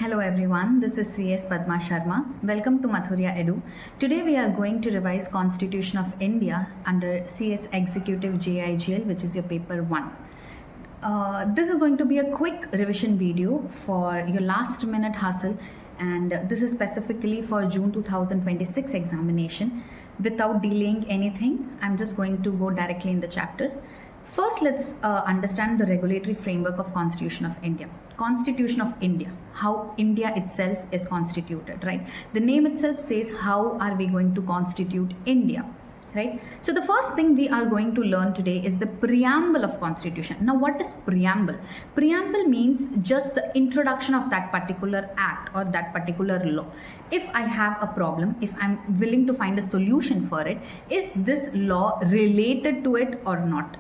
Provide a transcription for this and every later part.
Hello everyone, this is CS Padma Sharma. Welcome to Mathurya Edu. Today we are going to revise Constitution of India under CS Executive JIGL, which is your paper 1. This is going to be a quick revision video for your last minute hustle, and this is specifically for June 2026 examination. Without delaying anything, I'm just going to go directly in the chapter. First, let's understand the regulatory framework of Constitution of India. Constitution of India, how India itself is constituted, right? The name itself says how are we going to constitute India, right? So the first thing we are going to learn today is the preamble of Constitution. Now, what is preamble? Preamble means just the introduction of that particular act or that particular law. If I have a problem, if I'm willing to find a solution for it, is this law related to it or not?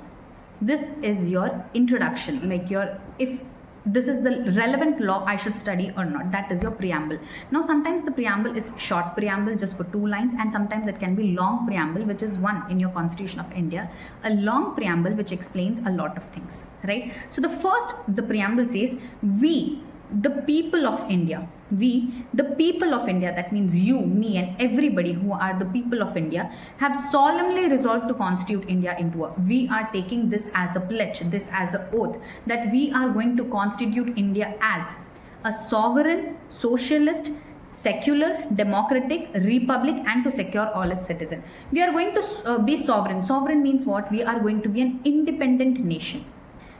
This is your introduction, like if this is the relevant law I should study or not. That is your preamble. Now, sometimes the preamble is short preamble just for 2 lines, and sometimes it can be long preamble, which is one in your Constitution of India, a long preamble which explains a lot of things, right? So the preamble says, we, the people of India, we, the people of India, that means you, me, and everybody who are the people of India, have solemnly resolved to constitute India into a. We are taking this as a pledge, this as an oath, that we are going to constitute India as a sovereign, socialist, secular, democratic republic, and to secure all its citizens. We are going to be sovereign. Sovereign means what? We are going to be an independent nation.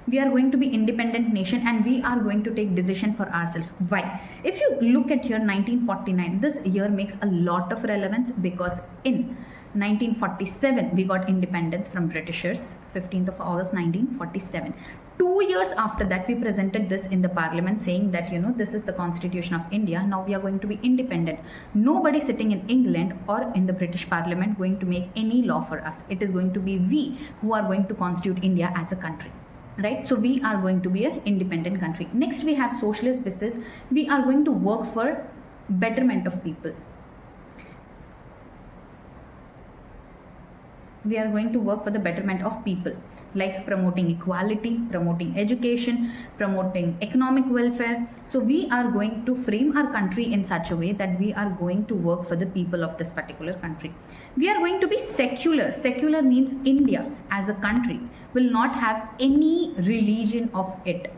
We are going to be independent nation, and we are going to take decision for ourselves. Why? If you look at here 1949, this year makes a lot of relevance because in 1947 we got independence from Britishers, 15th of August 1947. 2 years after that we presented this in the parliament saying that this is the Constitution of India. Now we are going to be independent. Nobody sitting in England or in the British Parliament going to make any law for us. It is going to be we who are going to constitute India as a country. Right, so we are going to be an independent country. Next we have socialist, which is we are going to work for betterment of people. We are going to work for the betterment of people, like promoting equality, promoting education, promoting economic welfare. So we are going to frame our country in such a way that we are going to work for the people of this particular country. We are going to be secular. Secular means India as a country will not have any religion of it.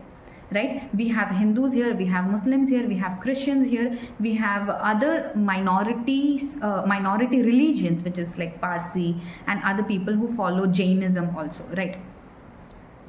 Right? We have Hindus here, we have Muslims here, we have Christians here, we have other minorities, minority religions, which is like Parsi and other people who follow Jainism also, right?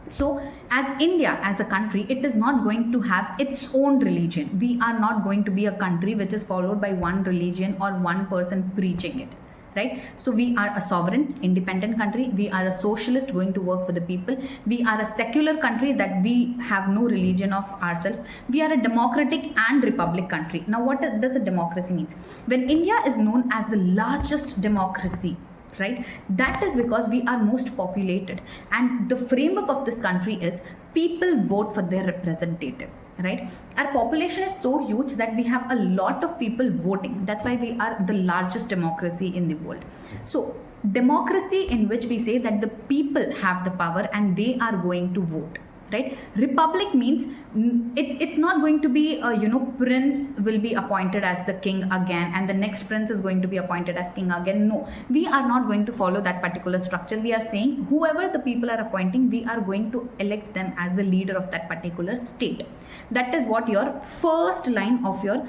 So as India, as a country, it is not going to have its own religion. We are not going to be a country which is followed by one religion or one person preaching it. Right? So we are a sovereign, independent country. We are a socialist going to work for the people. We are a secular country that we have no religion of ourselves. We are a democratic and republic country. Now, what does a democracy mean? When India is known as the largest democracy, right? That is because we are most populated, and the framework of this country is people vote for their representative. Right, our population is so huge that we have a lot of people voting. That's why we are the largest democracy in the world. So democracy in which we say that the people have the power and they are going to vote. Right, republic means it's not going to be prince will be appointed as the king again and the next prince is going to be appointed as king again. No, we are not going to follow that particular structure. We are saying whoever the people are appointing, we are going to elect them as the leader of that particular state. That is what your first line of your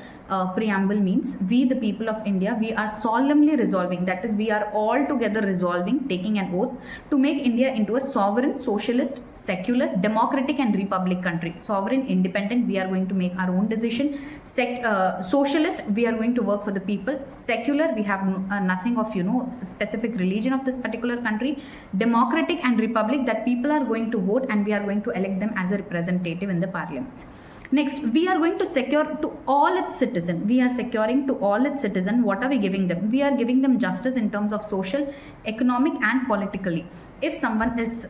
preamble means. We, the people of India, we are solemnly resolving, that is we are all together resolving, taking an oath to make India into a sovereign, socialist, secular, democratic and republic country. Sovereign, independent, we are going to make our own decision. Socialist, we are going to work for the people. Secular, we have nothing of specific religion of this particular country. Democratic and republic, that people are going to vote and we are going to elect them as a representative in the parliaments. Next, we are going to secure to all its citizens. We are securing to all its citizens. What are we giving them? We are giving them justice in terms of social, economic and politically. If someone is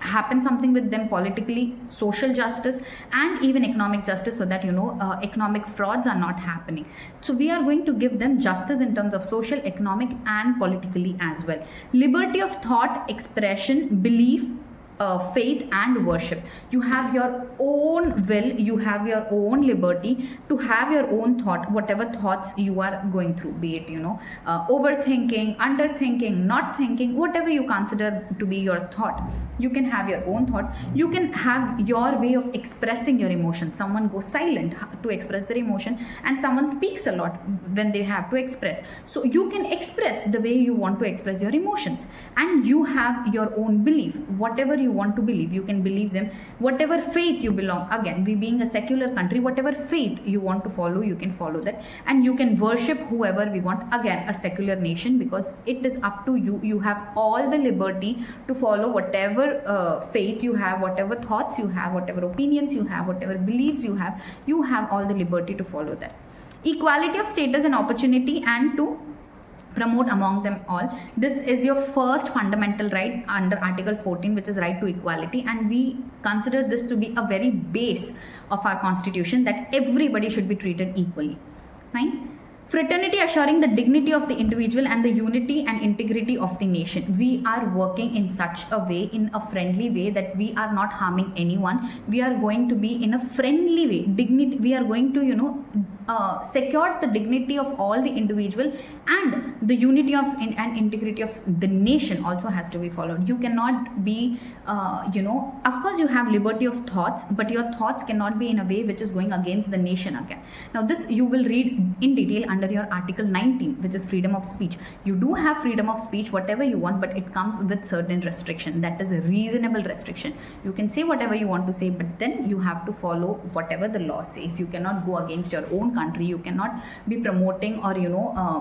happen something with them politically, social justice and even economic justice, so that economic frauds are not happening. So we are going to give them justice in terms of social, economic and politically as well. Liberty of thought, expression, belief, faith and worship. You have your own will, you have your own liberty to have your own thought, whatever thoughts you are going through, be it, overthinking, underthinking, not thinking, whatever you consider to be your thought. You can have your own thought. You can have your way of expressing your emotion. Someone goes silent to express their emotion, and someone speaks a lot when they have to express. So you can express the way you want to express your emotions, and you have your own belief. Whatever you want to believe, you can believe them. Whatever faith you belong, again, we being a secular country, whatever faith you want to follow, you can follow that, and you can worship whoever we want. Again, a secular nation, because it is up to you. You have all the liberty to follow whatever faith you have, whatever thoughts you have, whatever opinions you have, whatever beliefs you have all the liberty to follow that. Equality of status and opportunity, and to promote among them all. This is your first fundamental right under Article 14, which is right to equality, and we consider this to be a very base of our constitution, that everybody should be treated equally. Fine. Fraternity, assuring the dignity of the individual and the unity and integrity of the nation. We are working in such a way, in a friendly way, that we are not harming anyone. We are going to be in a friendly way. Dignity. We are going to, secure the dignity of all the individual, and the unity of and integrity of the nation also has to be followed. You cannot be, of course you have liberty of thoughts, but your thoughts cannot be in a way which is going against the nation again. Now this you will read in detail under your Article 19, which is freedom of speech. You do have freedom of speech, whatever you want, but it comes with certain restriction. That is a reasonable restriction. You can say whatever you want to say, but then you have to follow whatever the law says. You cannot go against your own country. You cannot be promoting or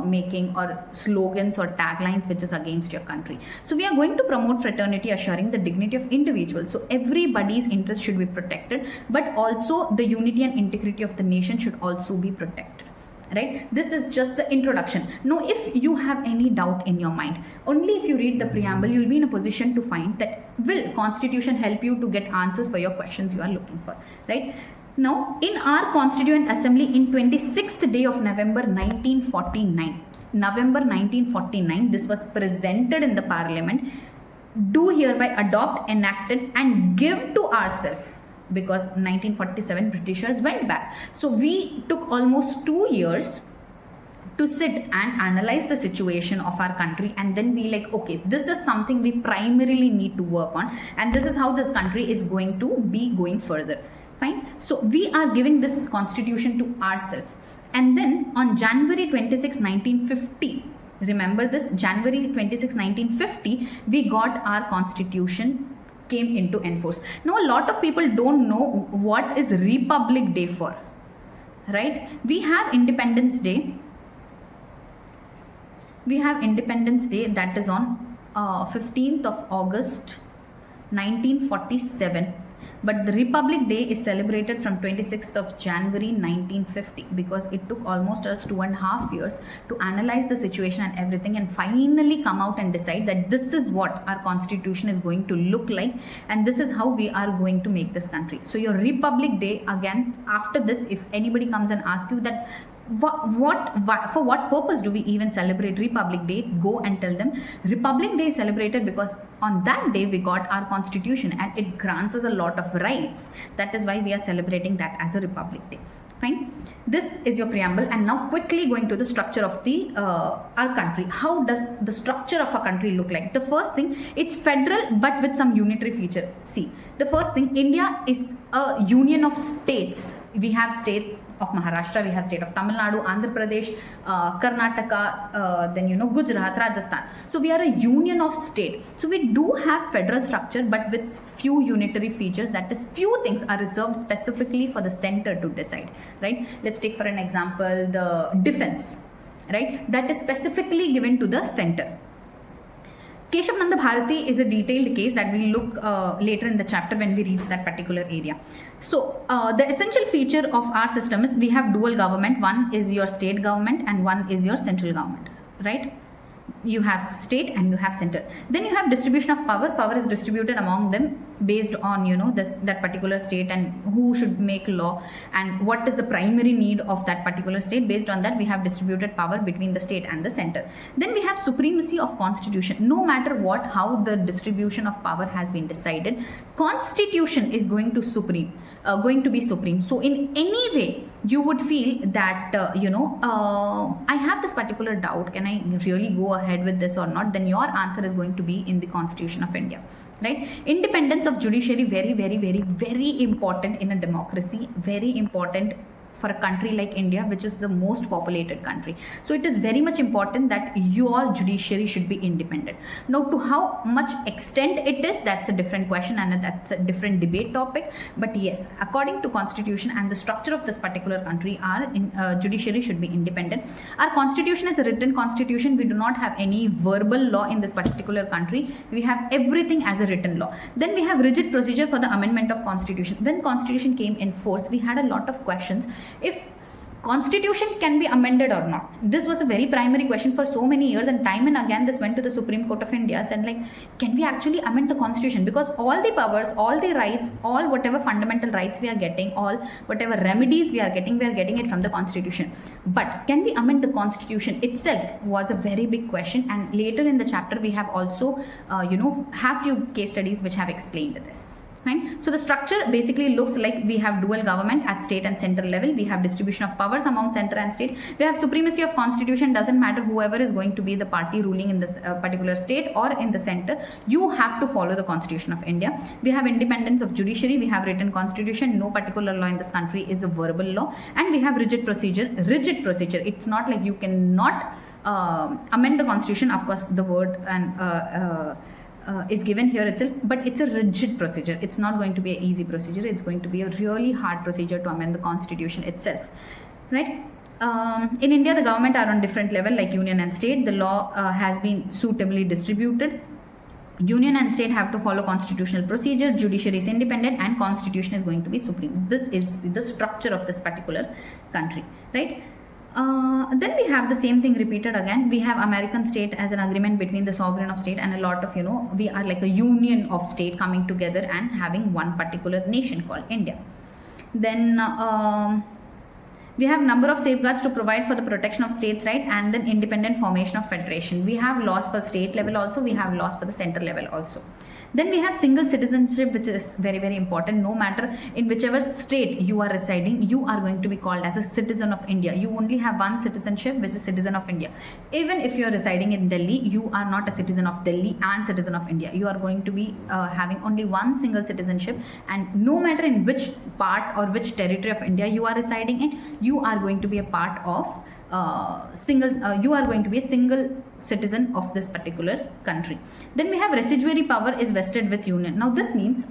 making or slogans or taglines which is against your country. So we are going to promote fraternity, assuring the dignity of individuals. So everybody's interest should be protected, but also the unity and integrity of the nation should also be protected. Right? This is just the introduction. Now, if you have any doubt in your mind, only if you read the preamble, you will be in a position to find that will Constitution help you to get answers for your questions you are looking for. Right? Now, in our Constituent Assembly in 26th day of November 1949, this was presented in the Parliament, do hereby adopt, enacted and give to ourselves, because 1947 Britishers went back. So we took almost 2 years to sit and analyze the situation of our country, and then be like, okay, this is something we primarily need to work on, and this is how this country is going to be going further. Fine. So we are giving this constitution to ourselves. And then on January 26, 1950, remember this, January 26, 1950, we got our constitution came into enforce. Now a lot of people don't know what is Republic Day for, right? We have Independence Day. We have Independence Day, that is on 15th of August 1947. But the Republic Day is celebrated from 26th of January 1950, because it took almost us 2.5 years to analyze the situation and everything, and finally come out and decide that this is what our constitution is going to look like, and this is how we are going to make this country. So your Republic Day, again, after this, if anybody comes and asks you that for what purpose do we even celebrate Republic Day, go and tell them Republic Day is celebrated because on that day we got our constitution and it grants us a lot of rights. That is why we are celebrating that as a Republic Day. Fine. This is your preamble, and now quickly going to the structure of the our country. How does the structure of a country look like? The first thing, it's federal but with some unitary feature. See, the first thing, India is a union of states. We have state of Maharashtra, we have state of Tamil Nadu, Andhra Pradesh, Karnataka, then Gujarat, Rajasthan. So we are a union of state. So we do have federal structure, but with few unitary features. That is, few things are reserved specifically for the center to decide. Right? Let's take for an example the defense. Right? That is specifically given to the center. Keshav Nanda Bharati is a detailed case that we'll look later in the chapter when we reach that particular area. So the essential feature of our system is we have dual government. One is your state government and one is your central government, right? you have state and you have center. Then you have distribution of power. Power is distributed among them based on that particular state and who should make law and what is the primary need of that particular state. Based on that, we have distributed power between the state and the center. Then we have supremacy of constitution. No matter how the distribution of power has been decided, constitution is going to be supreme. So in any way you would feel that I have this particular doubt, can I really go ahead with this or not, then your answer is going to be in the Constitution of India, right? Independence of judiciary, very, very, very, very important in a democracy, very important for a country like India, which is the most populated country. So it is very much important that your judiciary should be independent. Now, to how much extent it is, that's a different question and that's a different debate topic. But yes, according to constitution and the structure of this particular country, our judiciary should be independent. Our constitution is a written constitution. We do not have any verbal law in this particular country. We have everything as a written law. Then we have rigid procedure for the amendment of constitution. When constitution came in force, we had a lot of questions if constitution can be amended or not. This was a very primary question for so many years, and time and again this went to the Supreme Court of India and like, can we actually amend the constitution? Because all the powers, all the rights, all whatever fundamental rights we are getting, all whatever remedies we are getting it from the constitution. But can we amend the constitution itself was a very big question, and later in the chapter we have also have few case studies which have explained this. Fine. So the structure basically looks like we have dual government at state and center level. We have distribution of powers among center and state. We have supremacy of constitution. Doesn't matter whoever is going to be the party ruling in this particular state or in the center, you have to follow the Constitution of India. We have independence of judiciary. We have written constitution. No particular law in this country is a verbal law. And we have rigid procedure. Rigid procedure. It's not like you cannot amend the constitution. Of course, the word and is given here itself, but it's a rigid procedure. It's not going to be an easy procedure. It's going to be a really hard procedure to amend the constitution itself, right? In India, the government are on different level like union and state. The law has been suitably distributed. Union and state have to follow constitutional procedure. Judiciary is independent and constitution is going to be supreme. This is the structure of this particular country, right? Then we have the same thing repeated again. We have American state as an agreement between the sovereign of state and a lot of, we are like a union of state coming together and having one particular nation called India. Then we have number of safeguards to provide for the protection of states' right, and then independent formation of federation. We have laws for state level also. We have laws for the center level also. Then we have single citizenship, which is very, very important. No matter in whichever state you are residing, you are going to be called as a citizen of India. You only have one citizenship, which is citizen of India. Even if you are residing in Delhi, you are not a citizen of Delhi and citizen of India. You are going to be having only one single citizenship, and no matter in which part or which territory of India you are residing in, you are going to be a part of you are going to be a single citizen of this particular country. Then we have residuary power is vested with union. Now this means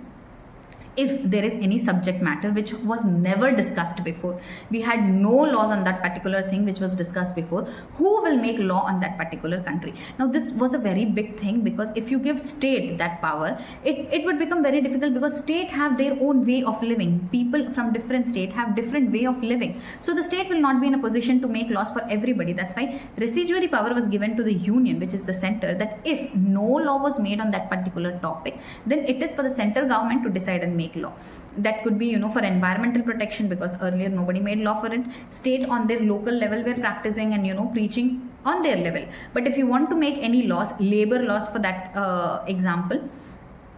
if there is any subject matter which was never discussed before, we had no laws on that particular thing which was discussed before, who will make law on that particular country? Now this was a very big thing, because if you give state that power, it would become very difficult, because state have their own way of living. People from different state have different way of living. So the state will not be in a position to make laws for everybody. That's why residuary power was given to the union, which is the center, that if no law was made on that particular topic, then it is for the center government to decide and make law. That could be for environmental protection, because earlier nobody made law for it. State on their local level were practicing and preaching on their level. But if you want to make any laws, labor laws for that example,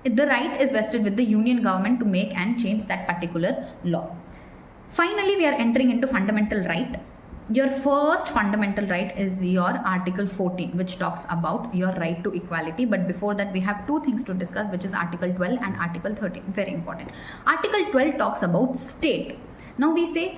the right is vested with the union government to make and change that particular law. Finally, we are entering into fundamental right. Your first fundamental right is your Article 14, which talks about your right to equality. But before that, we have two things to discuss, which is Article 12 and Article 13. Very important. Article 12 talks about state. Now we say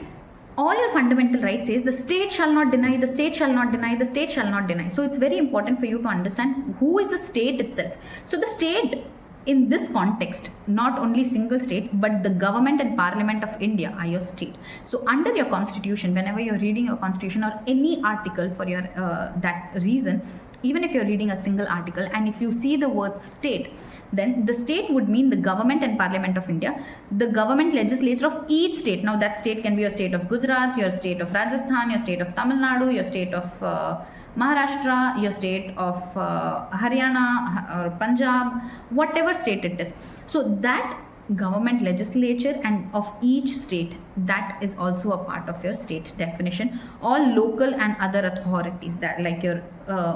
all your fundamental rights says the state shall not deny, the state shall not deny, the state shall not deny. So it's very important for you to understand who is the state itself. So the state in this context, not only single state, but the government and parliament of India are your state. So under your constitution, whenever you're reading your constitution or any article for your that reason, even if you're reading a single article and if you see the word state, then the state would mean the government and parliament of India, the government legislature of each state. Now that state can be your state of Gujarat, your state of Rajasthan, your state of Tamil Nadu, your state of Maharashtra, your state of Haryana or Punjab, whatever state it is. So that government legislature and of each state, that is also a part of your state definition. All local and other authorities, that like your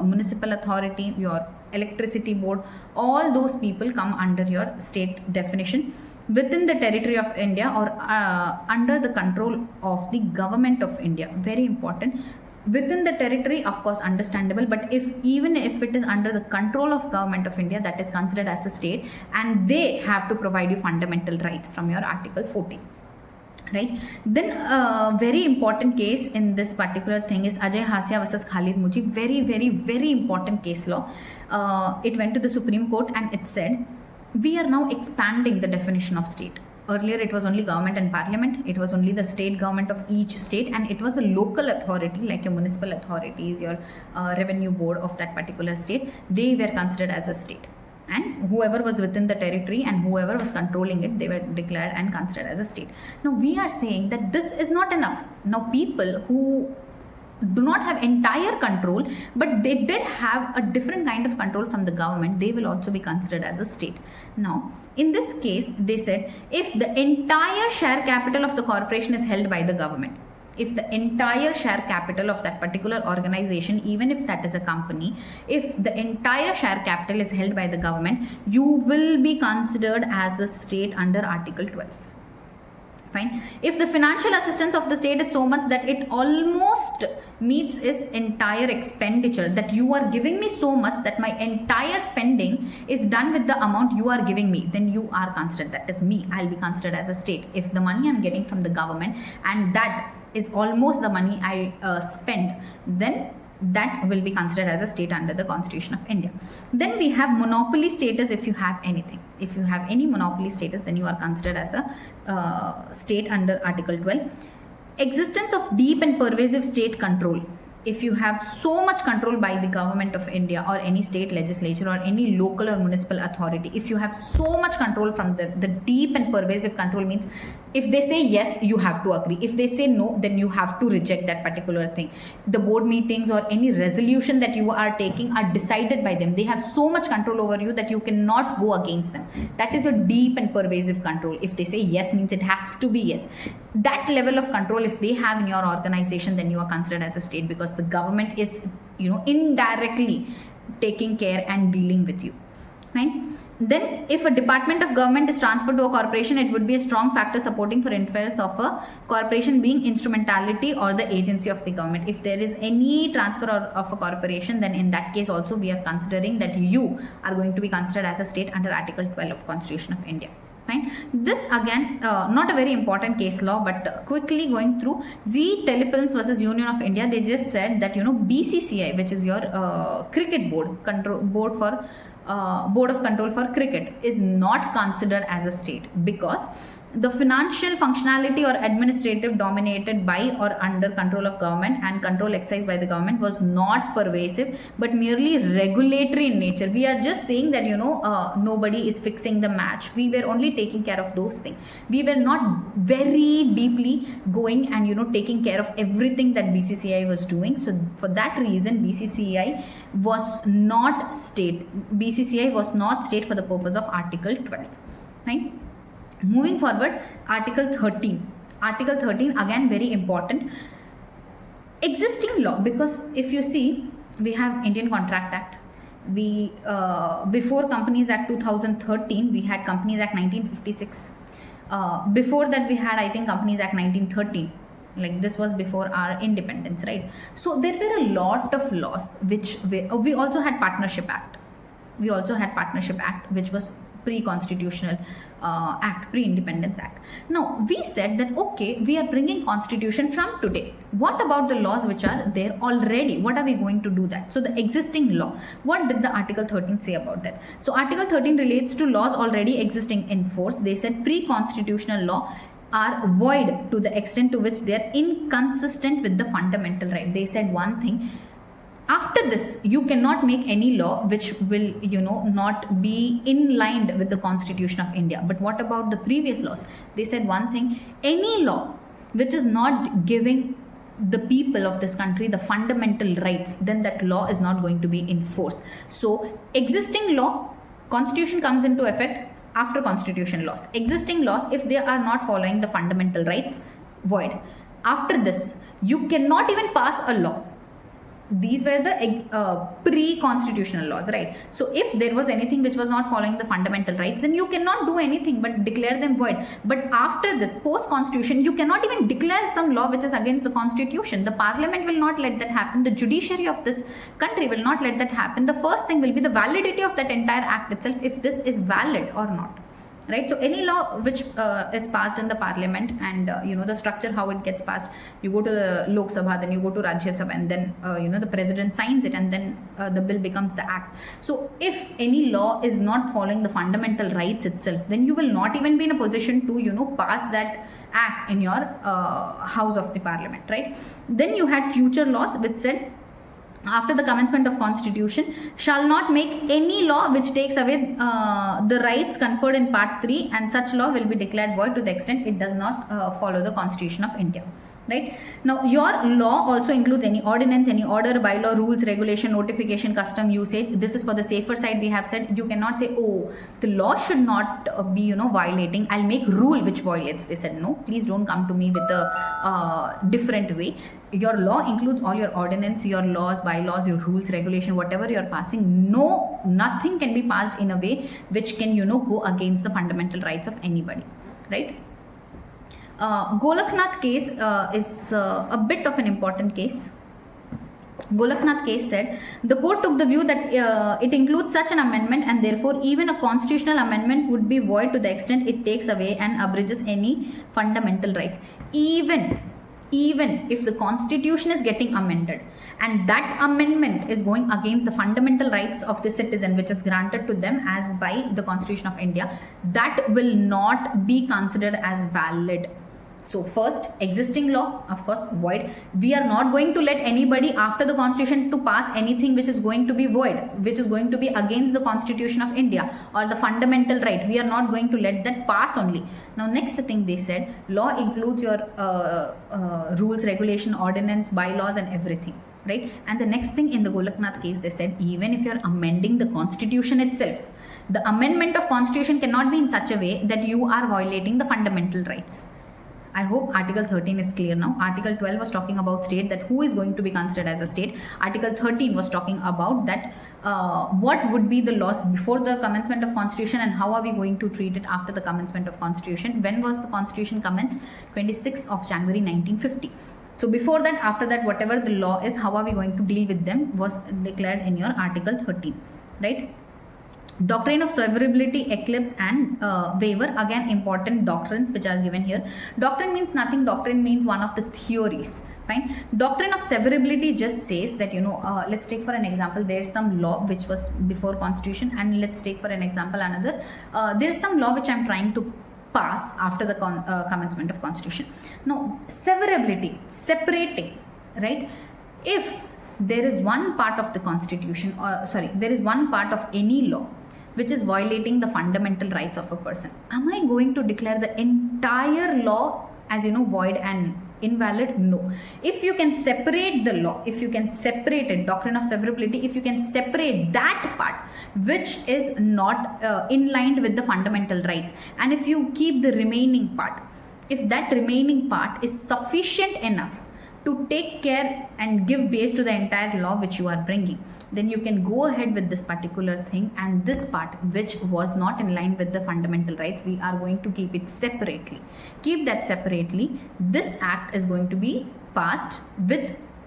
municipal authority, your electricity board, all those people come under your state definition within the territory of India or under the control of the government of India. Very important. Within the territory, of course, understandable, but even if it is under the control of government of India, that is considered as a state, and they have to provide you fundamental rights from your Article 14. Right. Then very important case in this particular thing is Ajay Hasya versus Khalid Muji. Very, very, very important case law. It went to the Supreme Court and it said, we are now expanding the definition of state. Earlier it was only government and parliament, it was only the state government of each state, and it was a local authority like your municipal authorities, your revenue board of that particular state. They were considered as a state, and whoever was within the territory and whoever was controlling it, they were declared and considered as a state. Now we are saying that this is not enough. Now people who do not have entire control, but they did have a different kind of control from the government, they will also be considered as a state. Now in this case, they said if the entire share capital of the corporation is held by the government, if the entire share capital of that particular organization, even if that is a company, if the entire share capital is held by the government, you will be considered as a state under Article 12. Fine. If the financial assistance of the state is so much that it almost meets its entire expenditure, that you are giving me so much that my entire spending is done with the amount you are giving me, then you are considered, that is me, I'll be considered as a state. If the money I'm getting from the government and that is almost the money I spend, then that will be considered as a state under the Constitution of India. Then we have monopoly status. If you have anything, if you have any monopoly status, then you are considered as a state under Article 12. Existence of deep and pervasive state control. If you have so much control by the government of India or any state legislature or any local or municipal authority, if you have so much control from the deep and pervasive control means if they say yes, you have to agree. If they say no, then you have to reject that particular thing. The board meetings or any resolution that you are taking are decided by them. They have so much control over you that you cannot go against them. That is a deep and pervasive control. If they say yes, means it has to be yes. That level of control, if they have in your organization, then you are considered as a state, because the government is, indirectly taking care and dealing with you. Right? Then if a department of government is transferred to a corporation, it would be a strong factor supporting for interests of a corporation being instrumentality or the agency of the government. If there is any transfer of a corporation, then in that case also we are considering that you are going to be considered as a state under Article 12 of Constitution of India. Fine. This again, not a very important case law, but quickly going through Z Telefilms versus Union of India. They just said that BCCI, which is your cricket board of control for cricket, is not considered as a state because the financial functionality or administrative dominated by or under control of government and control exercised by the government was not pervasive but merely regulatory in nature. We are just saying that nobody is fixing the match. We were only taking care of those things. We were not very deeply going and taking care of everything that BCCI was doing. So for that reason, BCCI was not state. BCCI was not state for the purpose of Article 12. Right? Moving forward, Article 13. Article 13 again very important. Existing law, because if you see, we have Indian Contract Act. We before Companies Act 2013, we had Companies Act 1956. Before that, we had Companies Act 1913. Like this was before our independence, right? So there were a lot of laws which we also had Partnership Act. We also had Partnership Act, which was pre-constitutional act, pre-independence act. Now we said that okay, we are bringing constitution from today. What about the laws which are there already? What are we going to do that? So the existing law, what did the Article 13 say about that? So Article 13 relates to laws already existing in force. They said pre-constitutional law are void to the extent to which they are inconsistent with the fundamental right. They said one thing. After this, you cannot make any law which will, not be in line with the Constitution of India. But what about the previous laws? They said one thing, any law which is not giving the people of this country the fundamental rights, then that law is not going to be enforced. So existing law, constitution comes into effect after constitution laws. Existing laws, if they are not following the fundamental rights, void. After this, you cannot even pass a law. These were the pre-constitutional laws, right? So if there was anything which was not following the fundamental rights, then you cannot do anything but declare them void. But after this, post-constitution, you cannot even declare some law which is against the constitution. The parliament will not let that happen. The judiciary of this country will not let that happen. The first thing will be the validity of that entire act itself, if this is valid or not. Right, so any law which is passed in the parliament, and the structure how it gets passed, you go to the Lok Sabha, then you go to Rajya Sabha, and then the president signs it, and then the bill becomes the act. So if any law is not following the fundamental rights itself, then you will not even be in a position to pass that act in your house of the parliament, right? Then you had future laws which said, after the commencement of constitution, shall not make any law which takes away the rights conferred in part 3, and such law will be declared void to the extent it does not follow the constitution of India. Right, now your law also includes any ordinance, any order, bylaw, rules, regulation, notification, custom, usage. This is for the safer side. We have said you cannot say, oh, the law should not be violating, I'll make rule which violates. They said no, please don't come to me with a different way. Your law includes all your ordinance, your laws, bylaws, your rules, regulation, whatever you are passing. No, nothing can be passed in a way which can go against the fundamental rights of anybody, right? Golaknath case is a bit of an important case. Golaknath case said, the court took the view that it includes such an amendment, and therefore even a constitutional amendment would be void to the extent it takes away and abridges any fundamental rights. Even if the constitution is getting amended and that amendment is going against the fundamental rights of the citizen which is granted to them as by the Constitution of India, that will not be considered as valid. So first, existing law, of course, void. We are not going to let anybody after the constitution to pass anything which is going to be void, which is going to be against the Constitution of India or the fundamental right. We are not going to let that pass only. Now, next thing they said, law includes your rules, regulation, ordinance, bylaws and everything. Right? And the next thing in the Golaknath case, they said, even if you are amending the constitution itself, the amendment of constitution cannot be in such a way that you are violating the fundamental rights. I hope Article 13 is clear now. Article 12 was talking about state, that who is going to be considered as a state. Article 13 was talking about that what would be the laws before the commencement of constitution and how are we going to treat it after the commencement of constitution. When was the constitution commenced? 26th of January 1950. So before that, after that, whatever the law is, how are we going to deal with them was declared in your Article 13, right? Doctrine of severability, eclipse and waiver, again important doctrines which are given here. Doctrine means nothing. Doctrine means one of the theories. Fine. Doctrine of severability just says that let's take for an example, there's some law which was before constitution, and let's take for an example another, there's some law which I'm trying to pass after the commencement of constitution. Now severability, separating, right? If there is one part of the constitution, there is one part of any law which is violating the fundamental rights of a person, am I going to declare the entire law as void and invalid? No. If you can separate the law, if you can separate it, doctrine of severability, if you can separate that part which is not in line with the fundamental rights, and if you keep the remaining part, if that remaining part is sufficient enough to take care and give base to the entire law which you are bringing, then you can go ahead with this particular thing, and this part which was not in line with the fundamental rights, we are going to keep it separately. Keep that separately. This act is going to be passed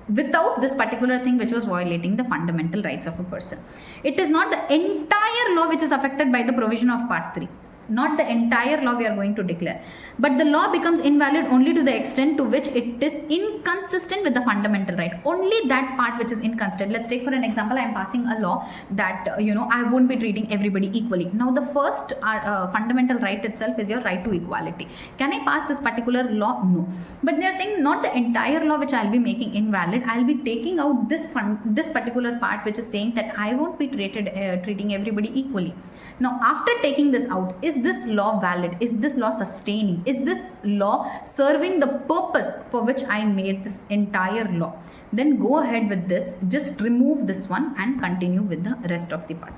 without this particular thing which was violating the fundamental rights of a person. It is not the entire law which is affected by the provision of part 3. Not the entire law we are going to declare, but the law becomes invalid only to the extent to which it is inconsistent with the fundamental right. Only that part which is inconsistent. Let's take for an example, I am passing a law that I won't be treating everybody equally. Now the first fundamental right itself is your right to equality. Can I pass this particular law? No. But they are saying not the entire law which I'll be making invalid. I'll be taking out this particular part which is saying that I won't be treating everybody equally. Now, after taking this out, is this law valid? Is this law sustaining? Is this law serving the purpose for which I made this entire law? Then go ahead with this, just remove this one and continue with the rest of the part.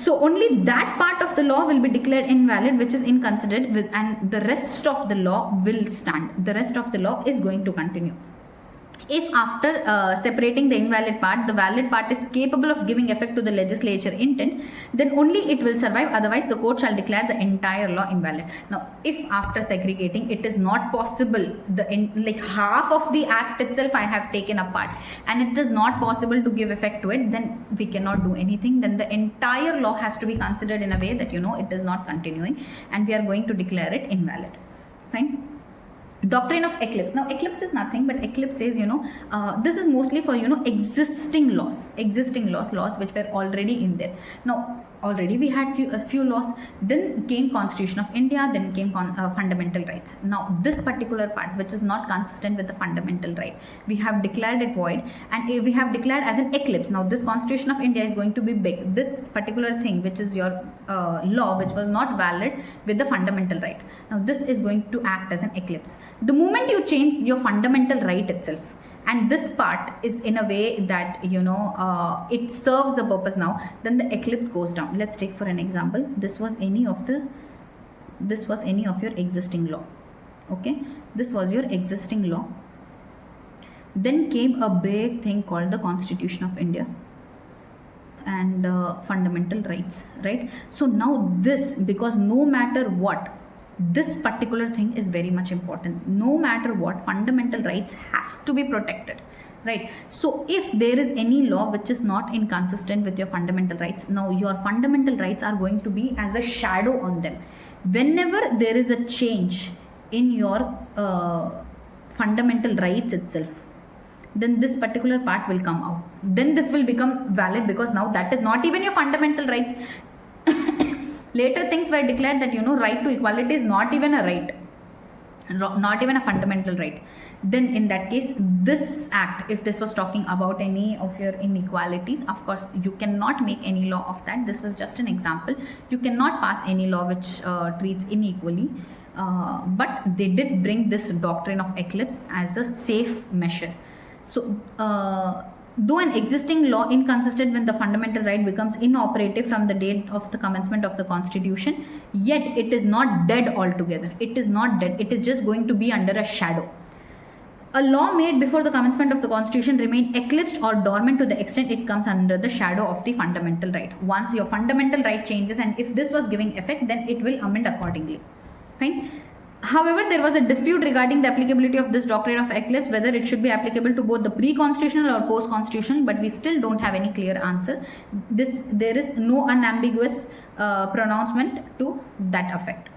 So only that part of the law will be declared invalid which is inconsidered with, and the rest of the law will stand. The rest of the law is going to continue. If after separating the invalid part, the valid part is capable of giving effect to the legislature intent, then only it will survive, otherwise the court shall declare the entire law invalid. Now, if after segregating it is not possible, like half of the act itself I have taken apart and it is not possible to give effect to it, then we cannot do anything. Then the entire law has to be considered in a way that it is not continuing and we are going to declare it invalid. Fine. Doctrine of eclipse. Now, eclipse is nothing but eclipse says, this is mostly for, existing laws which were already in there. Now, already we had a few laws, then came Constitution of India, then came fundamental rights. Now, this particular part which is not consistent with the fundamental right, we have declared it void and we have declared as an eclipse. Now, this Constitution of India is going to be big. This particular thing which is your law which was not valid with the fundamental right. Now, this is going to act as an eclipse. The moment you change your fundamental right itself, and this part is in a way that it serves the purpose now, then the eclipse goes down. Let's take for an example, this was any of your existing law. Okay, this was your existing law. Then came a big thing called the Constitution of India and fundamental rights, right? So now this, because no matter what, this particular thing is very much important. No matter what, fundamental rights has to be protected, right? So if there is any law which is not inconsistent with your fundamental rights, now your fundamental rights are going to be as a shadow on them. Whenever there is a change in your fundamental rights itself, then this particular part will come out. Then this will become valid because now that is not even your fundamental rights. Later things were declared that right to equality is not even a right, not even a fundamental right. Then in that case, this act, if this was talking about any of your inequalities, of course you cannot make any law of that. This was just an example. You cannot pass any law which treats inequally, but they did bring this doctrine of eclipse as a safe measure. So though an existing law inconsistent with the fundamental right becomes inoperative from the date of the commencement of the Constitution, yet it is not dead altogether. It is not dead. It is just going to be under a shadow. A law made before the commencement of the Constitution remain eclipsed or dormant to the extent it comes under the shadow of the fundamental right. Once your fundamental right changes, and if this was giving effect, then it will amend accordingly. Fine. However, there was a dispute regarding the applicability of this doctrine of eclipse, whether it should be applicable to both the pre-constitutional or post-constitutional, but we still don't have any clear answer. There is no unambiguous pronouncement to that effect.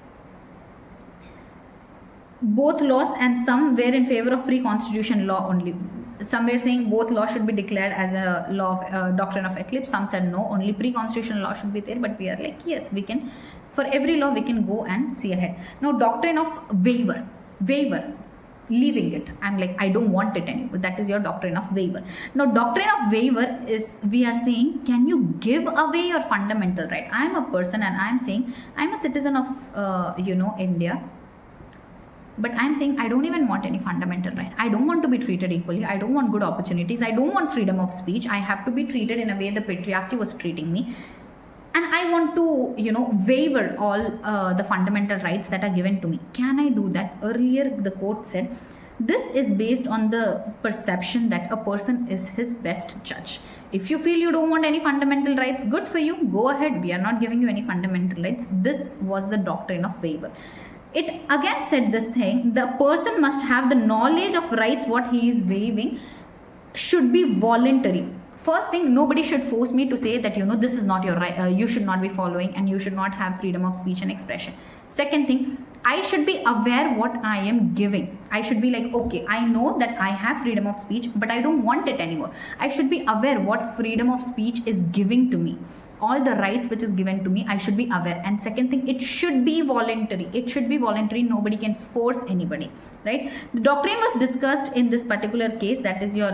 Both laws and some were in favor of pre-constitution law only. Some were saying both laws should be declared as a law of doctrine of eclipse. Some said no, only pre-constitutional law should be there, but we are like, yes, we can. For every law, we can go and see ahead. Now, doctrine of waiver, leaving it. I'm like, I don't want it anymore. That is your doctrine of waiver. Now, doctrine of waiver is, we are saying, can you give away your fundamental right? I am a person and I am saying, I'm a citizen of, India. But I'm saying I don't even want any fundamental right. I don't want to be treated equally. I don't want good opportunities. I don't want freedom of speech. I have to be treated in a way the patriarchy was treating me. And I want to, waiver all the fundamental rights that are given to me. Can I do that? Earlier, the court said, this is based on the perception that a person is his best judge. If you feel you don't want any fundamental rights, good for you. Go ahead. We are not giving you any fundamental rights. This was the doctrine of waiver. It again said this thing, the person must have the knowledge of rights what he is waiving should be voluntary. First thing, nobody should force me to say that, this is not your right, you should not be following and you should not have freedom of speech and expression. Second thing, I should be aware what I am giving. I should be like, okay, I know that I have freedom of speech, but I don't want it anymore. I should be aware what freedom of speech is giving to me. all the rights which is given to me, I should be aware. And second thing, it should be voluntary. It should be voluntary. Nobody can force anybody, right? The doctrine was discussed in this particular case, that is your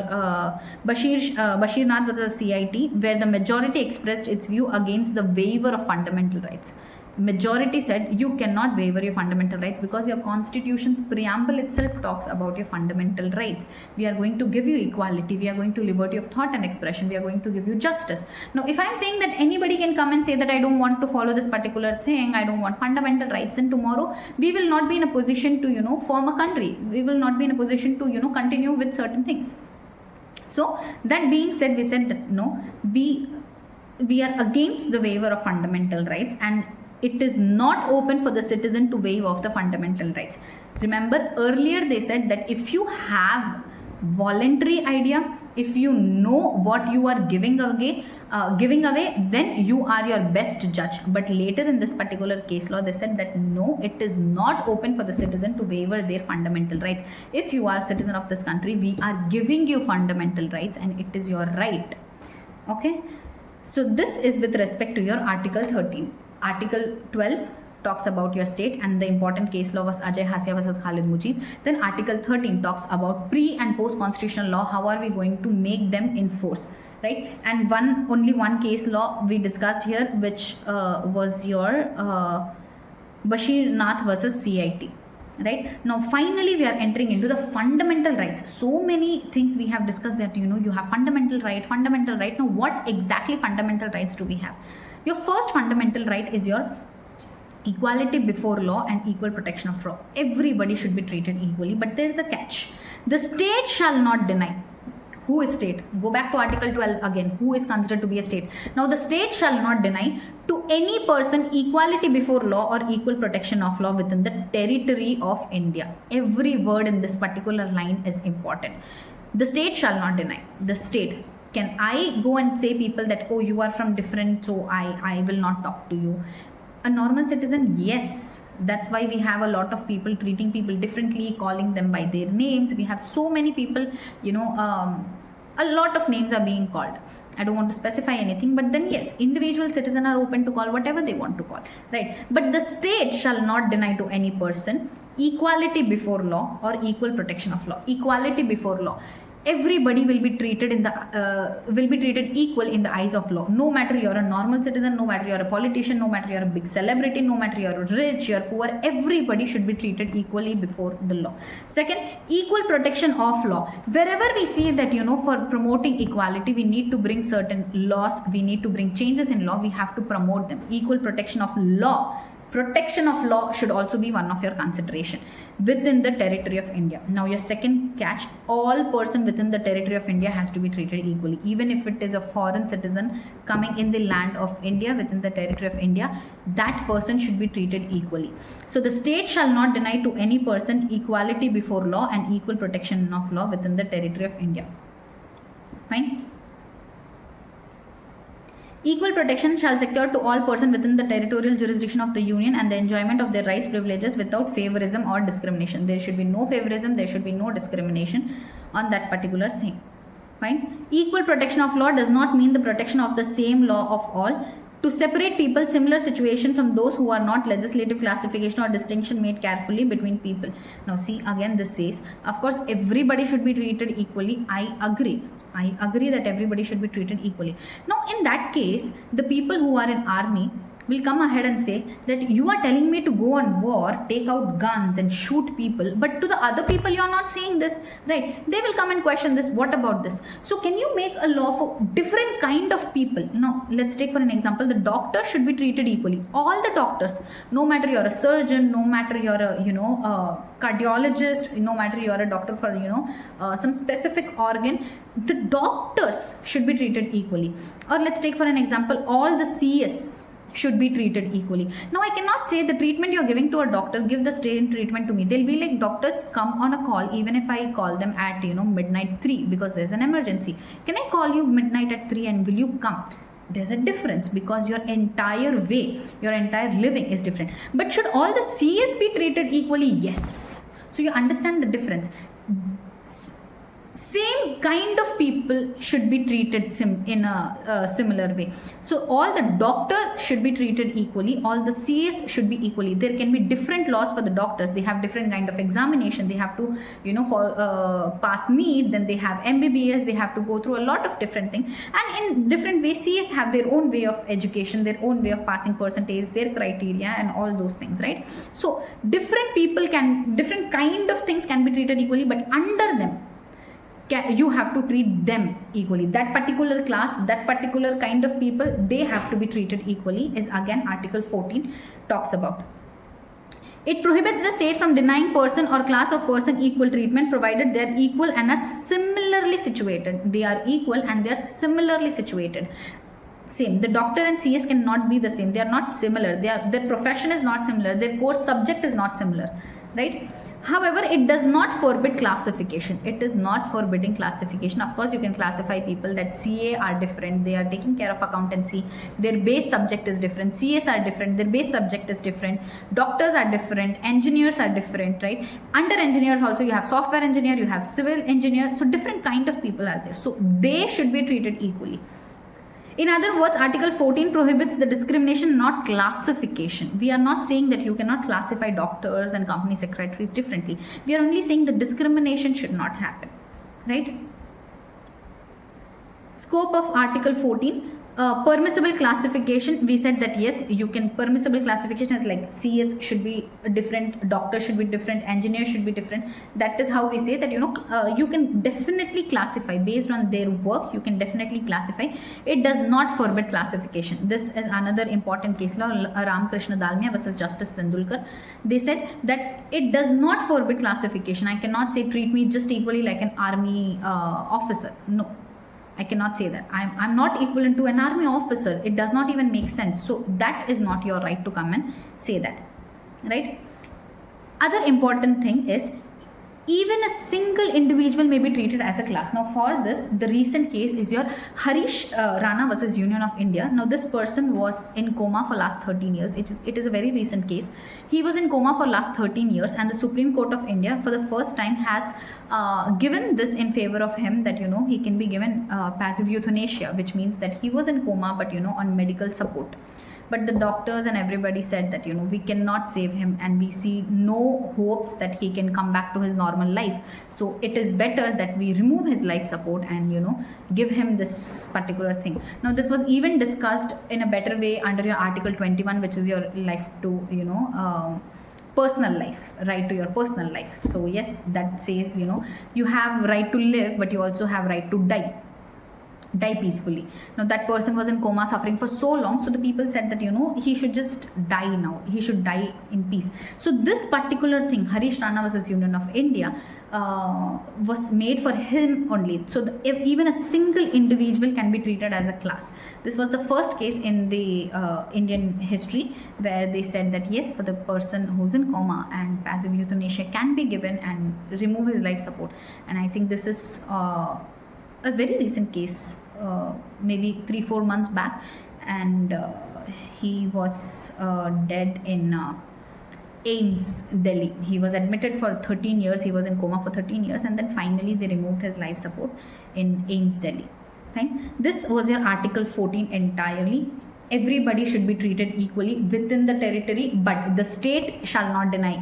Bashir Nath versus CIT, where the majority expressed its view against the waiver of fundamental rights. Majority said you cannot waiver your fundamental rights because your constitution's preamble itself talks about your fundamental rights. We are going to give you equality, we are going to liberty of thought and expression, we are going to give you justice. Now if I'm saying that anybody can come and say that I don't want to follow this particular thing, I don't want fundamental rights, then tomorrow we will not be in a position to form a country, we will not be in a position to continue with certain things. So that being said, we said that no, we are against the waiver of fundamental rights, and it is not open for the citizen to waive off the fundamental rights. Remember earlier they said that if you have voluntary idea, if you know what you are giving away, then you are your best judge. But later in this particular case law, they said that no, it is not open for the citizen to waiver their fundamental rights. If you are a citizen of this country, we are giving you fundamental rights and it is your right. Okay, so this is with respect to your Article 13. Article 12 talks about your state, and the important case law was Ajay Hasya versus Khalid Mujib. Then Article 13 talks about pre and post constitutional law, how are we going to make them in force, right? And only one case law we discussed here, which was your Bashir Nath versus CIT. Right now, finally we are entering into the fundamental rights. So many things we have discussed that you have fundamental right. Now what exactly fundamental rights do we have? Your first fundamental right is your equality before law and equal protection of law. Everybody should be treated equally, but there is a catch. The state shall not deny. Who is state? Go back to Article 12 again. Who is considered to be a state? Now the state shall not deny to any person equality before law or equal protection of law within the territory of India. Every word in this particular line is important. The state shall not deny. The state. Can I go and say people that, oh, you are from different, so I will not talk to you? A normal citizen, yes. That's why we have a lot of people treating people differently, calling them by their names. We have so many people, a lot of names are being called. I don't want to specify anything, but then yes, individual citizens are open to call whatever they want to call, right? But the state shall not deny to any person equality before law or equal protection of law. Equality before law. Everybody will be treated equal in the eyes of law. No matter you're a normal citizen, no matter you're a politician, no matter you're a big celebrity, no matter you're rich, you're poor, everybody should be treated equally before the law. Second, equal protection of law. Wherever we see that for promoting equality, we need to bring certain laws, we need to bring changes in law, we have to promote them. Equal protection of law. Protection of law should also be one of your consideration within the territory of India. Now your second catch, all person within the territory of India has to be treated equally. Even if it is a foreign citizen coming in the land of India, within the territory of India, that person should be treated equally. So the state shall not deny to any person equality before law and equal protection of law within the territory of India. Fine. Equal protection shall secure to all persons within the territorial jurisdiction of the Union and the enjoyment of their rights, privileges without favorism or discrimination. There should be no favorism, there should be no discrimination on that particular thing. Fine. Equal protection of law does not mean the protection of the same law of all. To separate people, similar situation from those who are not, legislative classification or distinction made carefully between people. Now see, again this says, of course everybody should be treated equally. I agree that everybody should be treated equally. Now in that case, the people who are in army will come ahead and say that you are telling me to go on war, take out guns and shoot people, but to the other people you are not saying this, right? They will come and question this, what about this? So can you make a law for different kind of people? Now let's take for an example, the doctor should be treated equally. All the doctors, no matter you're a surgeon, no matter you're a cardiologist, no matter you're a doctor for some specific organ, the doctors should be treated equally. Or let's take for an example, all the CS should be treated equally. Now I cannot say the treatment you're giving to a doctor, give the same treatment to me. They'll be like, doctors come on a call even if I call them at midnight 3 because there's an emergency. Can I call you midnight at 3 and will you come? There's a difference because your entire way, your entire living is different. But should all the CS be treated equally? Yes. So you understand the difference. same kind of people should be treated in a similar way. So all the doctors should be treated equally, all the CAs should be equally. There can be different laws for the doctors, they have different kind of examination, they have to pass NEET, then they have MBBS, they have to go through a lot of different things, and in different ways CAs have their own way of education, their own way of passing percentage, their criteria and all those things, right? So different people different kind of things can be treated equally, but under them you have to treat them equally. That particular class, that particular kind of people, they have to be treated equally, is again Article 14 talks about. It prohibits the state from denying person or class of person equal treatment provided they are equal and are similarly situated. They are equal and they are similarly situated. Same. The doctor and CS cannot be the same. They are not similar. Their profession is not similar. Their course subject is not similar, right? However, it does not forbid classification. It is not forbidding classification. Of course, you can classify people that CA are different. They are taking care of accountancy. Their base subject is different. CS are different. Their base subject is different. Doctors are different. Engineers are different, right? Under engineers also, you have software engineer, you have civil engineer. So different kind of people are there. So they should be treated equally. In other words, Article 14 prohibits the discrimination, not classification. We are not saying that you cannot classify doctors and company secretaries differently. We are only saying the discrimination should not happen, right? Scope of Article 14. Permissible classification, we said that yes, you can. Permissible classification is like CS should be different, doctor should be different, engineer should be different. That is how we say that you can definitely classify based on their work. You can definitely classify. It does not forbid classification. This is another important case law, Ramakrishna Dalmia versus Justice Tendulkar. They said that it does not forbid classification. I cannot say treat me just equally like an army officer. No. I cannot say that. I'm not equivalent to an army officer. It does not even make sense. So that is not your right to come and say that, right? Other important thing is even a single individual may be treated as a class. Now for this, the recent case is your Harish Rana versus Union of India. Now this person was in coma for last 13 years. It is a very recent case. He was in coma for last 13 years and the Supreme Court of India for the first time has given this in favor of him, that he can be given passive euthanasia, which means that he was in coma but on medical support. But the doctors and everybody said that we cannot save him and we see no hopes that he can come back to his normal life. So it is better that we remove his life support and give him this particular thing. Now this was even discussed in a better way under your Article 21, which is your life to personal life, right to your personal life. So yes, that says you have right to live, but you also have right to die peacefully. Now that person was in coma suffering for so long, so the people said that he should just die now, he should die in peace. So this particular thing, Harish Rana versus Union of India, was made for him only. So if even a single individual can be treated as a class. This was the first case in the Indian history where they said that yes, for the person who's in coma and passive euthanasia can be given and remove his life support. And I think this is a very recent case, maybe 3-4 months back, and he was dead in AIMS, Delhi. He was admitted for 13 years, he was in coma for 13 years, and then finally they removed his life support in AIMS, Delhi. Fine. This was your Article 14 entirely. Everybody should be treated equally within the territory, but the state shall not deny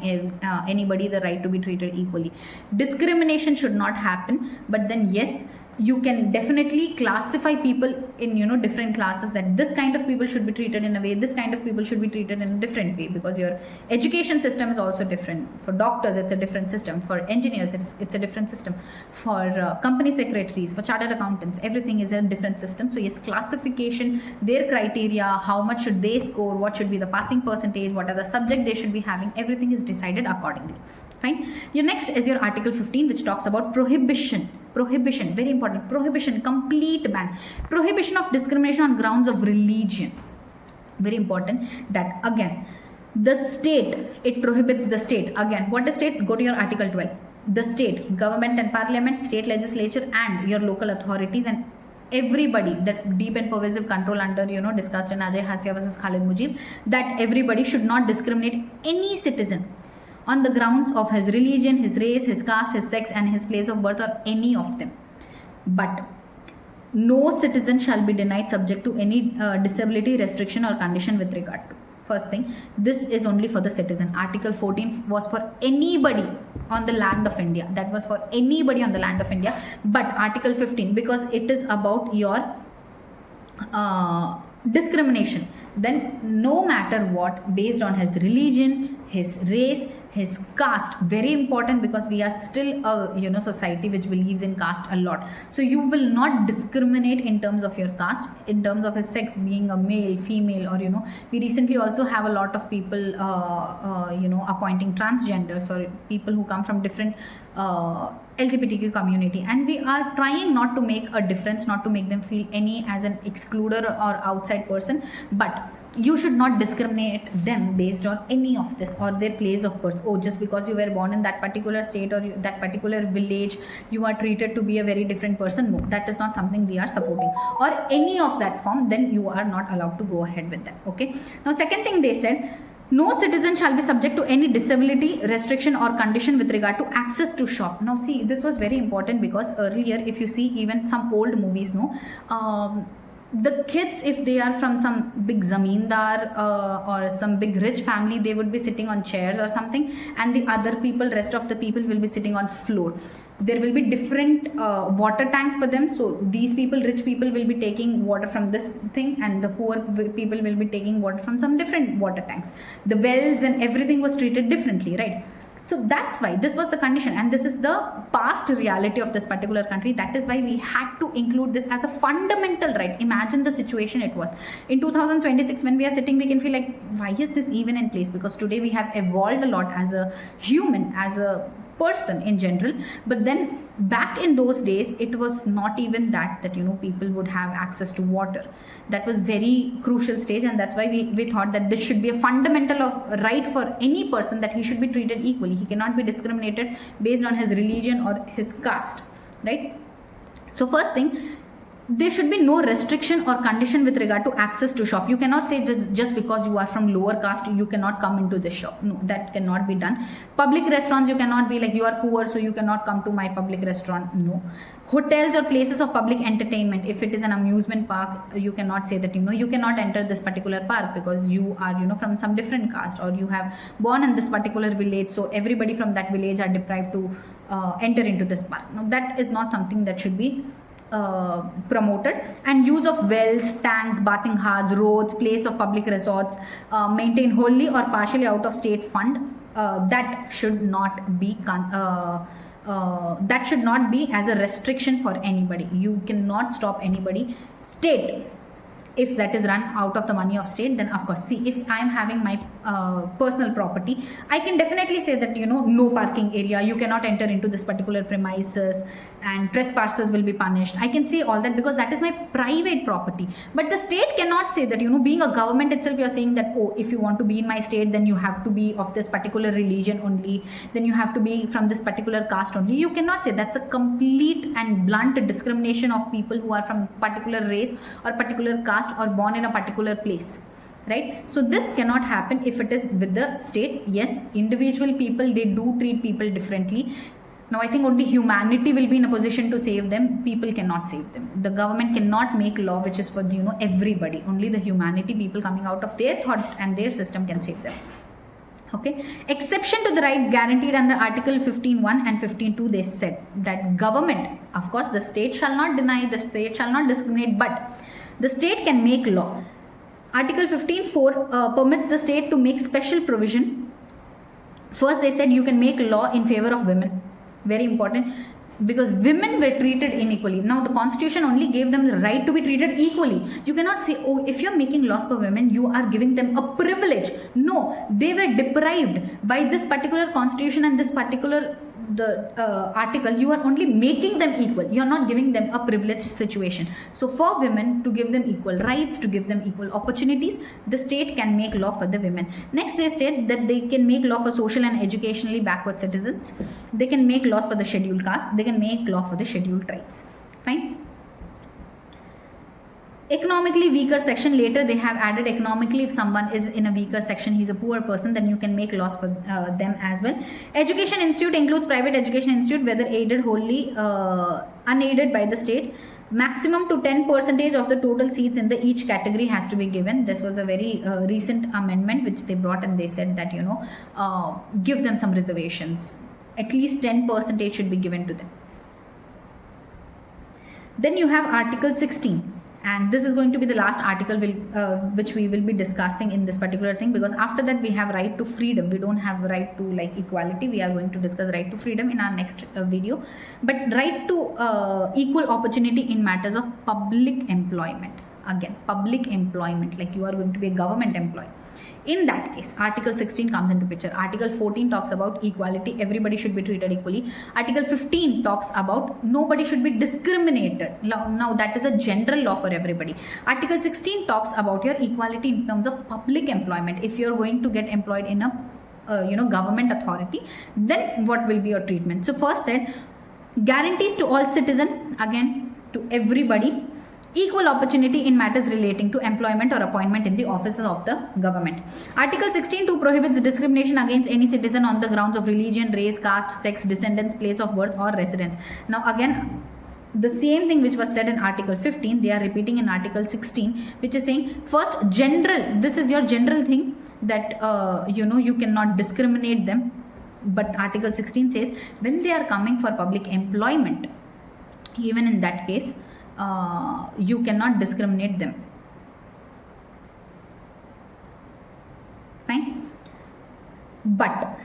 anybody the right to be treated equally. Discrimination should not happen, but then yes, you can definitely classify people in different classes, that this kind of people should be treated in a way, this kind of people should be treated in a different way, because your education system is also different. For doctors it's a different system, for engineers it's a different system, for company secretaries, for chartered accountants, everything is a different system. So yes, classification, their criteria, how much should they score, what should be the passing percentage, what are the subject they should be having, everything is decided accordingly. Fine. Your next is your Article 15, which talks about prohibition. Prohibition, very important. Prohibition, complete ban. Prohibition of discrimination on grounds of religion. Very important. That again, the state, it prohibits the state. Again, what is state? Go to your Article 12. The state, government and parliament, state legislature, and your local authorities, and everybody, that deep and pervasive control under discussed in Ajay Hasya versus Khalid Mujib, that everybody should not discriminate any citizen on the grounds of his religion, his race, his caste, his sex, and his place of birth, or any of them. But no citizen shall be denied subject to any disability, restriction, or condition with regard to. First thing, this is only for the citizen. Article 14 was for anybody on the land of India. That was for anybody on the land of India. But Article 15, because it is about your discrimination, then no matter what, based on his religion, his race, his caste, very important, because we are still a society which believes in caste a lot. So you will not discriminate in terms of your caste, in terms of his sex, being a male, female, or we recently also have a lot of people appointing transgenders or people who come from different LGBTQ community, and we are trying not to make a difference, not to make them feel any as an excluder or outside person, but you should not discriminate them based on any of this or their place of birth. Oh, just because you were born in that particular state or that particular village, you are treated to be a very different person. No, that is not something we are supporting, or any of that form. Then you are not allowed to go ahead with that. Okay. Now, second thing they said, no citizen shall be subject to any disability, restriction, or condition with regard to access to shop. Now, see, this was very important because earlier, if you see even some old movies, the kids, if they are from some big zamindar or some big rich family, they would be sitting on chairs or something, and the other people, rest of the people, will be sitting on floor. There will be different water tanks for them. So these people, rich people, will be taking water from this thing, and the poor people will be taking water from some different water tanks. The wells and everything was treated differently, right? So that's why this was the condition, and this is the past reality of this particular country. That is why we had to include this as a fundamental right. Imagine the situation it was. In 2026, when we are sitting, we can feel like, why is this even in place? Because today we have evolved a lot as a human, as a person in general. But then back in those days, it was not even that people would have access to water. That was very crucial stage, and that's why we thought that this should be a fundamental of right for any person, that he should be treated equally. He cannot be discriminated based on his religion or his caste, right? So first thing, there should be no restriction or condition with regard to access to shop. You cannot say just because you are from lower caste, you cannot come into this shop. No, that cannot be done. Public restaurants, you cannot be like, you are poor, so you cannot come to my public restaurant. No. Hotels or places of public entertainment, if it is an amusement park, you cannot say that, you cannot enter this particular park because you are, from some different caste, or you have born in this particular village, so everybody from that village are deprived to enter into this park. Now, that is not something that should be promoted. And use of wells, tanks, bathing hearths, roads, place of public resorts maintained wholly or partially out of state fund, that should not be as a restriction for anybody. You cannot stop anybody. State, if that is run out of the money of state, then of course, see, if I am having my personal property, I can definitely say that, no parking area, you cannot enter into this particular premises, and trespassers will be punished. I can say all that because that is my private property. But the state cannot say that, being a government itself, you're saying that, oh, if you want to be in my state, then you have to be of this particular religion only, then you have to be from this particular caste only. You cannot say. That's a complete and blunt discrimination of people who are from particular race or particular caste or born in a particular place, right? So this cannot happen if it is with the state. Yes, individual people, they do treat people differently. Now, I think only humanity will be in a position to save them. People cannot save them. The government cannot make law which is for, everybody. Only the humanity, people coming out of their thought and their system, can save them. Okay. Exception to the right guaranteed under Article 15.1 and 15.2, they said that government, of course, the state shall not deny, the state shall not discriminate, but the state can make law. Article 15.4 permits the state to make special provision. First, they said you can make law in favor of women. Very important, because women were treated unequally. Now, the constitution only gave them the right to be treated equally. You cannot say, oh, if you're making laws for women, you are giving them a privilege. No, they were deprived by this particular constitution and this particular article. You are only making them equal. You are not giving them a privileged situation. So for women, to give them equal rights, to give them equal opportunities, the state can make law for the women. Next, they state that they can make law for social and educationally backward citizens. They can make laws for the scheduled caste. They can make law for the scheduled tribes. Fine. Economically weaker section, later they have added economically, if someone is in a weaker section, he's a poor person, then you can make laws for them as well. Education institute includes private education institute, whether aided wholly, unaided by the state. Maximum to 10% of the total seats in the each category has to be given. This was a very recent amendment which they brought, and they said that, you know, give them some reservations. At least 10% should be given to them. Then you have Article 16. And this is going to be the last article which we will be discussing in this particular thing, because after that we have right to freedom. We don't have right to like equality. We are going to discuss right to freedom in our next video. But right to equal opportunity in matters of public employment. Again, public employment, like you are going to be a government employee. In that case, Article 16 comes into picture. Article 14 talks about equality. Everybody should be treated equally. Article 15 talks about nobody should be discriminated. Now that is a general law for everybody. Article 16 talks about your equality in terms of public employment. If you are going to get employed in a government authority, then what will be your treatment? So first said, guarantees to all citizens, again to everybody, equal opportunity in matters relating to employment or appointment in the offices of the government. Article 16(2) prohibits discrimination against any citizen on the grounds of religion, race, caste, sex, descendants, place of birth or residence. Now again, the same thing which was said in Article 15, they are repeating in Article 16, which is saying first general, this is your general thing that you cannot discriminate them. But Article 16 says when they are coming for public employment, even in that case, you cannot discriminate them. Fine. But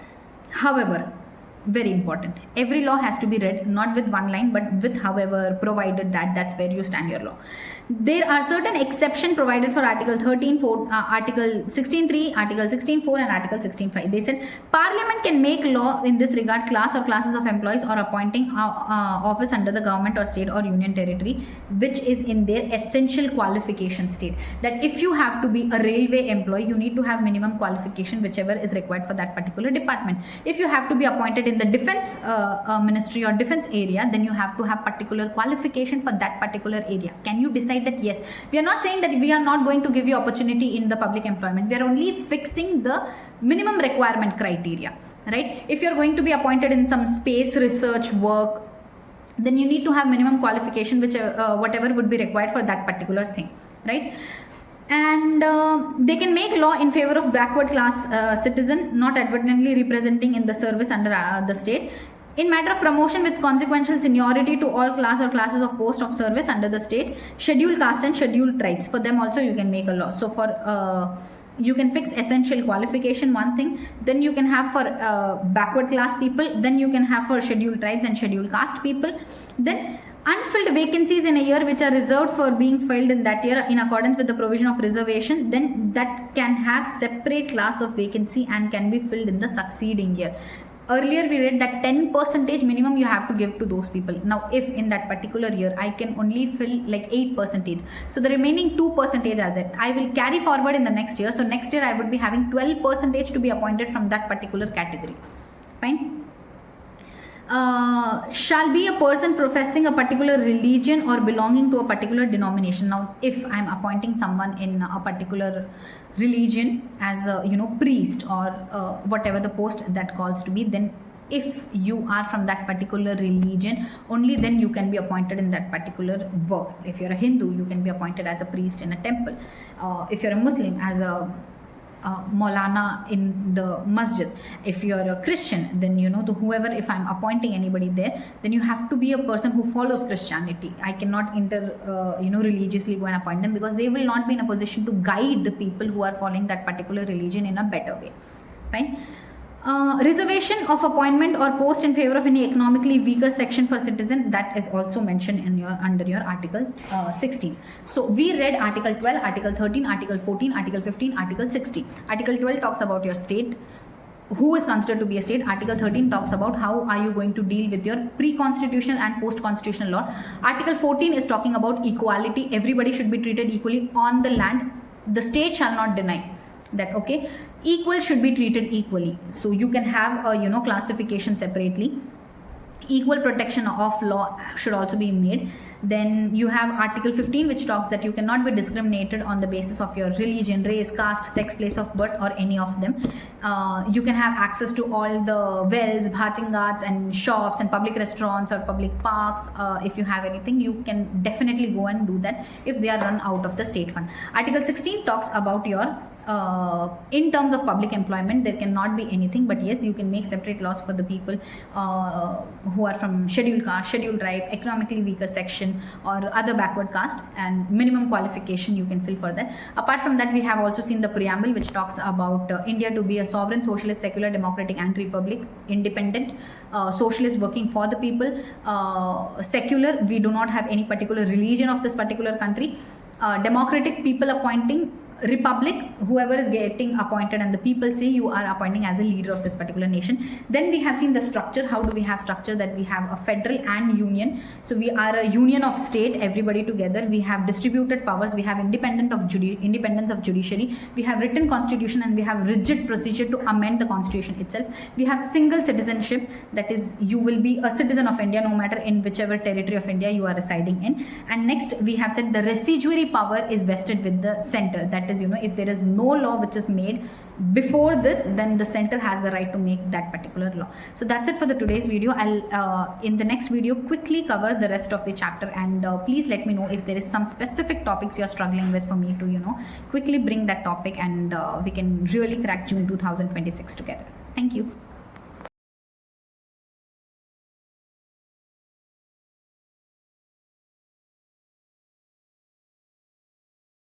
however, very important, every law has to be read not with one line but with however, provided that, that's where you stand your law. There are certain exception provided for Article 13(4), Article 16(3), Article 16(4) and Article 16(5). They said Parliament can make law in this regard class or classes of employees or appointing office under the government or state or union territory which is in their essential qualification state. That if you have to be a railway employee, you need to have minimum qualification whichever is required for that particular department. If you have to be appointed in the defense ministry or defense area, then you have to have particular qualification for that particular area. Can you decide that? Yes. We are not saying that we are not going to give you opportunity in the public employment. We are only fixing the minimum requirement criteria, right? If you are going to be appointed in some space research work, then you need to have minimum qualification which whatever would be required for that particular thing, right? And they can make law in favor of backward class citizen not advertently representing in the service under the state. In matter of promotion with consequential seniority to all class or classes of post of service under the state, scheduled caste and scheduled tribes, for them also you can make a law. So for you can fix essential qualification, one thing, then you can have for backward class people, then you can have for scheduled tribes and scheduled caste people. Then unfilled vacancies in a year which are reserved for being filled in that year in accordance with the provision of reservation, then that can have separate class of vacancy and can be filled in the succeeding year. Earlier we read that 10% minimum you have to give to those people. Now if in that particular year I can only fill like 8%, so the remaining 2% are there, I will carry forward in the next year. So next year I would be having 12% to be appointed from that particular category. Fine. Shall be a person professing a particular religion or belonging to a particular denomination. Now if I'm appointing someone in a particular religion as a priest or whatever the post that calls to be, then if you are from that particular religion, only then you can be appointed in that particular work. If you're a Hindu, you can be appointed as a priest in a temple. If you're a Muslim, as a Maulana in the masjid. If you are a Christian, then whoever, if I'm appointing anybody there, then you have to be a person who follows Christianity. I cannot religiously go and appoint them, because they will not be in a position to guide the people who are following that particular religion in a better way. Fine. Reservation of appointment or post in favor of any economically weaker section for citizen, that is also mentioned in under your Article 16. So we read Article 12, Article 13, Article 14, Article 15, Article 16. Article 12 talks about your state, who is considered to be a state. Article 13 talks about how are you going to deal with your pre-constitutional and post-constitutional law. Article 14 is talking about equality. Everybody should be treated equally on the land. The state shall not deny that, okay, equal should be treated equally. So you can have a classification separately. equal protection of law should also be made. Then you have Article 15, which talks that you cannot be discriminated on the basis of your religion, race, caste, sex, place of birth, or any of them. You can have access to all the wells, bathing ghats, and shops, and public restaurants or public parks. If you have anything, you can definitely go and do that if they are run out of the state fund. Article 16 talks about your in terms of public employment, there cannot be anything, but yes, you can make separate laws for the people who are from scheduled caste, scheduled tribe, economically weaker section, or other backward caste, and minimum qualification you can fill for that. Apart from that, we have also seen the preamble, which talks about India to be a sovereign, socialist, secular, democratic, and republic, independent, socialist, working for the people, secular, we do not have any particular religion of this particular country, democratic, people appointing, republic, whoever is getting appointed and the people say you are appointing as a leader of this particular nation. Then we have seen the structure. How do we have structure? That we have a federal and union. So we are a union of state, everybody together. We have distributed powers. We have independence of judiciary. We have written constitution, and we have rigid procedure to amend the constitution itself. We have single citizenship, that is, you will be a citizen of India no matter in whichever territory of India you are residing in. And next, we have said the residuary power is vested with the center. That is, if there is no law which is made before this, then the center has the right to make that particular law. So that's it for the today's video. I'll in the next video quickly cover the rest of the chapter, and please let me know if there is some specific topics you're struggling with for me to quickly bring that topic, and we can really crack June 2026 together. Thank you.